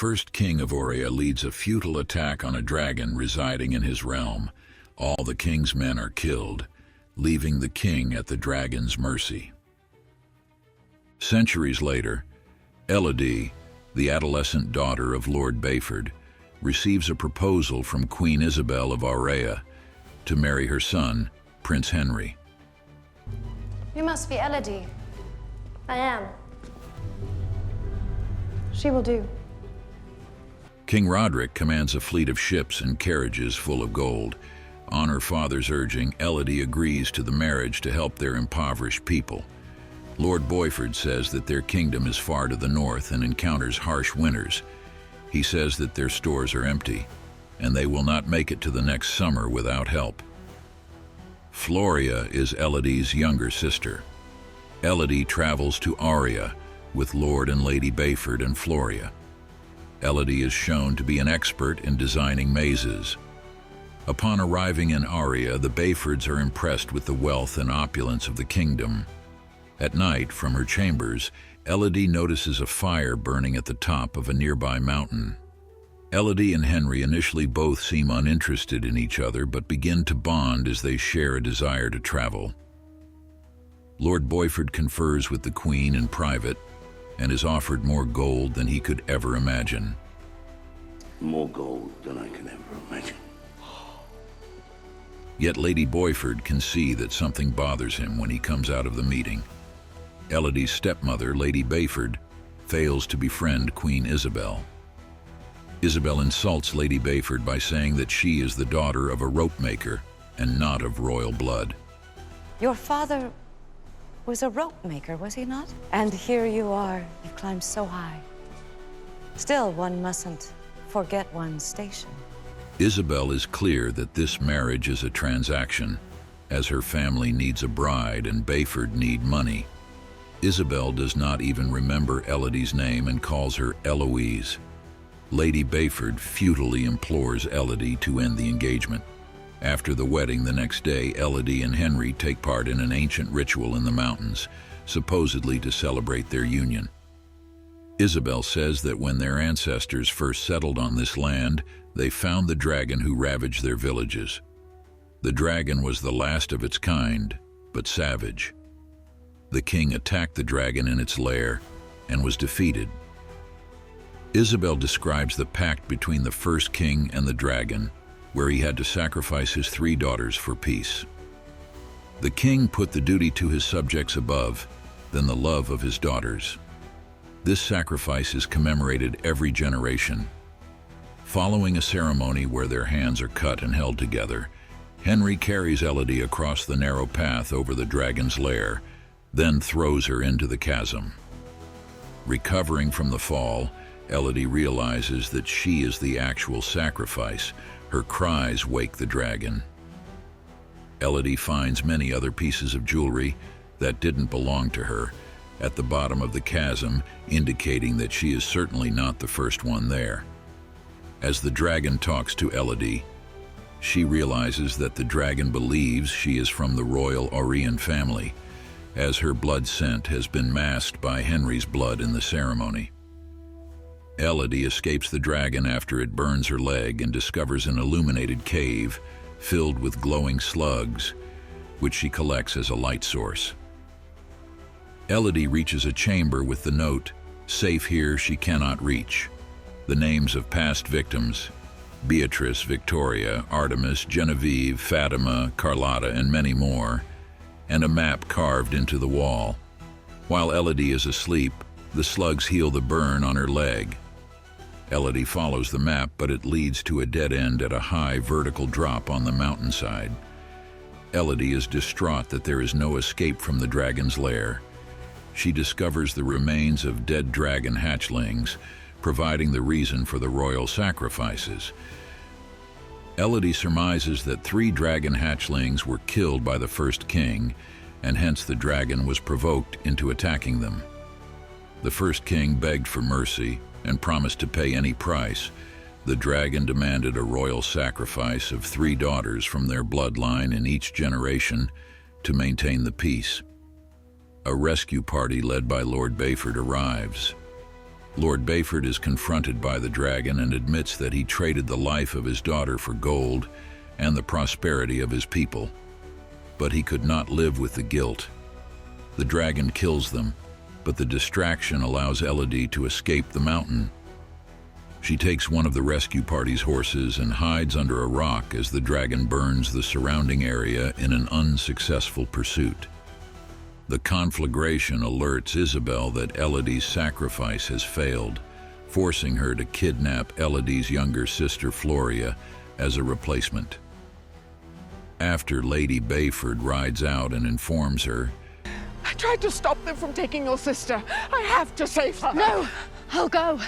first king of Aurea leads a futile attack on a dragon residing in his realm. All the king's men are killed, leaving the king at the dragon's mercy. Centuries later, Elodie, the adolescent daughter of Lord Befriended, receives a proposal from Queen Isabel of Aurea to marry her son, Prince Henry. You must be Elodie. I am. She will do. King Roderick commands a fleet of ships and carriages full of gold. On her father's urging, Elodie agrees to the marriage to help their impoverished people. Lord Befriended says that their kingdom is far to the north and encounters harsh winters. He says that their stores are empty, and they will not make it to the next summer without help. Floria is Elodie's younger sister. Elodie travels to Aurea with Lord and Lady Befriended and Floria. Elodie is shown to be an expert in designing mazes. Upon arriving in Aurea, the Befriends are impressed with the wealth and opulence of the kingdom. At night, from her chambers, Elodie notices a fire burning at the top of a nearby mountain. Elodie and Henry initially both seem uninterested in each other, but begin to bond as they share a desire to travel. Lord Befriended confers with the Queen in private and is offered more gold than he could ever imagine. More gold than I can ever imagine. Yet Lady Befriended can see that something bothers him when he comes out of the meeting. Elodie's stepmother, Lady Befriended, fails to befriend Queen Isabel. Isabel insults Lady Befriended by saying that she is the daughter of a rope maker and not of royal blood. Your father was a rope maker, was he not? And here you are, you've climbed so high. Still, one mustn't forget one's station. Isabel is clear that this marriage is a transaction, as her family needs a bride and Befriended need money. Isabel does not even remember Elodie's name and calls her Eloise. Lady Befriended futilely implores Elodie to end the engagement. After the wedding the next day, Elodie and Henry take part in an ancient ritual in the mountains, supposedly to celebrate their union. Isabel says that when their ancestors first settled on this land, they found the dragon who ravaged their villages. The dragon was the last of its kind, but savage. The king attacked the dragon in its lair and was defeated. Isabel describes the pact between the first king and the dragon, where he had to sacrifice his 3 daughters for peace. The king put the duty to his subjects above than the love of his daughters. This sacrifice is commemorated every generation. Following a ceremony where their hands are cut and held together, Henry carries Elodie across the narrow path over the dragon's lair, then throws her into the chasm. Recovering from the fall, Elodie realizes that she is the actual sacrifice. Her cries wake the dragon. Elodie finds many other pieces of jewelry that didn't belong to her at the bottom of the chasm, indicating that she is certainly not the first one there. As the dragon talks to Elodie, she realizes that the dragon believes she is from the royal Aurean family, as her blood scent has been masked by Henry's blood in the ceremony. Elodie escapes the dragon after it burns her leg and discovers an illuminated cave filled with glowing slugs, which she collects as a light source. Elodie reaches a chamber with the note, "Safe here she cannot reach." The names of past victims, Beatrice, Victoria, Artemis, Genevieve, Fatima, Carlotta, and many more, and a map carved into the wall. While Elodie is asleep, the slugs heal the burn on her leg. Elodie follows the map, but it leads to a dead end at a high vertical drop on the mountainside. Elodie is distraught that there is no escape from the dragon's lair. She discovers the remains of dead dragon hatchlings, providing the reason for the royal sacrifices. Elodie surmises that 3 dragon hatchlings were killed by the first king, and hence the dragon was provoked into attacking them. The first king begged for mercy and promised to pay any price. The dragon demanded a royal sacrifice of 3 daughters from their bloodline in each generation to maintain the peace. A rescue party led by Lord Befriended arrives. Lord Befriended is confronted by the dragon and admits that he traded the life of his daughter for gold and the prosperity of his people. But he could not live with the guilt. The dragon kills them, but the distraction allows Elodie to escape the mountain. She takes one of the rescue party's horses and hides under a rock as the dragon burns the surrounding area in an unsuccessful pursuit. The conflagration alerts Isabel that Elodie's sacrifice has failed, forcing her to kidnap Elodie's younger sister Floria as a replacement. After Lady Befriended rides out and informs her, I tried to stop them from taking your sister. I have to save her. No, I'll go.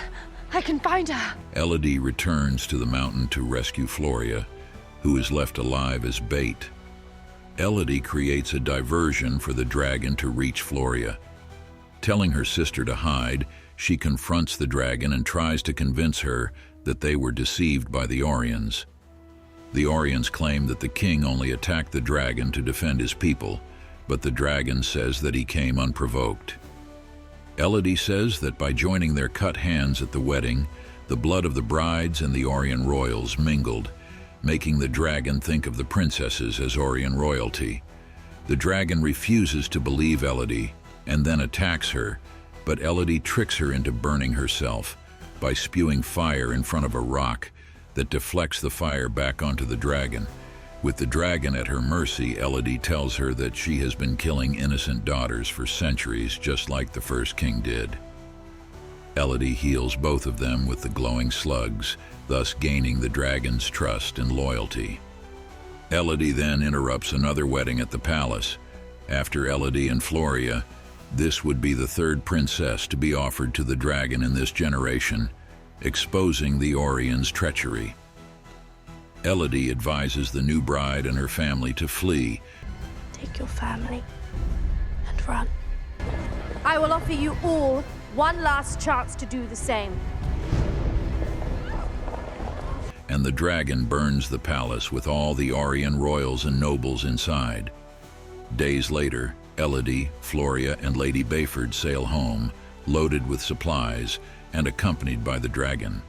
I can find her. Elodie returns to the mountain to rescue Floria, who is left alive as bait. Elodie creates a diversion for the dragon to reach Floria. Telling her sister to hide, she confronts the dragon and tries to convince her that they were deceived by the Orions. The Orions claim that the king only attacked the dragon to defend his people, but the dragon says that he came unprovoked. Elodie says that by joining their cut hands at the wedding, the blood of the brides and the Orion royals mingled, making the dragon think of the princesses as Orion royalty. The dragon refuses to believe Elodie and then attacks her, but Elodie tricks her into burning herself by spewing fire in front of a rock that deflects the fire back onto the dragon. With the dragon at her mercy, Elodie tells her that she has been killing innocent daughters for centuries, just like the first king did. Elodie heals both of them with the glowing slugs, thus gaining the dragon's trust and loyalty. Elodie then interrupts another wedding at the palace. After Elodie and Floria, this would be the third princess to be offered to the dragon in this generation, exposing the Orion's treachery. Elodie advises the new bride and her family to flee. Take your family and run. I will offer you all one last chance to do the same. And the dragon burns the palace with all the Orion royals and nobles inside. Days later, Elodie, Floria, and Lady Befriended sail home, loaded with supplies and accompanied by the dragon.